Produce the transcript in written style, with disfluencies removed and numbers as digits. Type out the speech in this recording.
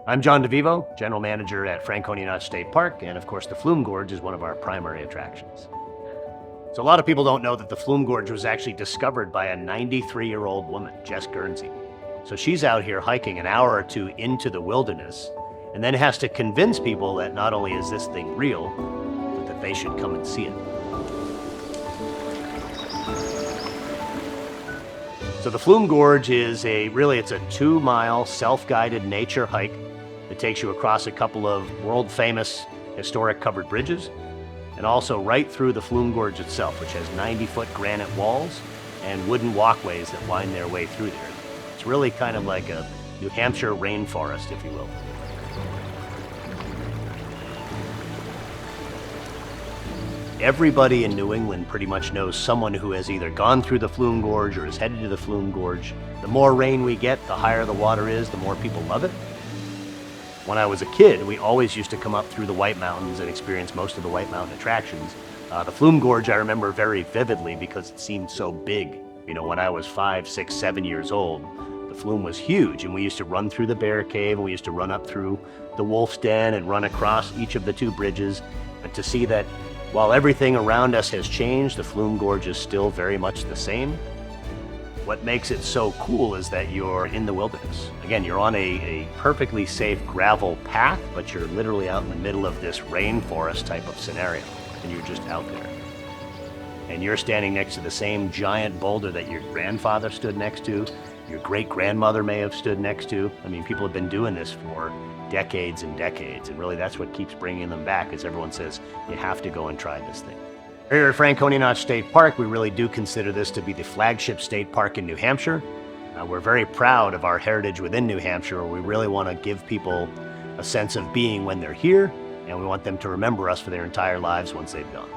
I'm John DeVivo, General Manager at Franconia Notch State Park, and of course the Flume Gorge is one of our primary attractions. So a lot of people don't know that the Flume Gorge was actually discovered by a 93-year-old woman, Jess Guernsey. So she's out here hiking an hour or two into the wilderness, and then has to convince people that not only is this thing real, but that they should come and see it. So the Flume Gorge is it's a 2-mile self-guided nature hike that takes you across a couple of world-famous historic covered bridges, and also right through the Flume Gorge itself, which has 90-foot granite walls and wooden walkways that wind their way through there. It's really kind of like a New Hampshire rainforest, if you will. Everybody in New England pretty much knows someone who has either gone through the Flume Gorge or is headed to the Flume Gorge. The more rain we get, the higher the water is, the more people love it. When I was a kid, we always used to come up through the White Mountains and experience most of the White Mountain attractions. The Flume Gorge I remember very vividly because it seemed so big. You know, when I was 5, 6, 7 years old, the Flume was huge, and we used to run through the Bear Cave, and we used to run up through the Wolf's Den and run across each of the 2 bridges. And to see that while everything around us has changed, the Flume Gorge is still very much the same. What makes it so cool is that you're in the wilderness. Again, you're on a perfectly safe gravel path, but you're literally out in the middle of this rainforest type of scenario, and you're just out there. And you're standing next to the same giant boulder that your grandfather stood next to, your great-grandmother may have stood next to. I mean, people have been doing this for decades and decades, and really that's what keeps bringing them back, is everyone says, you have to go and try this thing. Here at Franconia Notch State Park, we really do consider this to be the flagship state park in New Hampshire. We're very proud of our heritage within New Hampshire. We really want to give people a sense of being when they're here, and we want them to remember us for their entire lives once they've gone.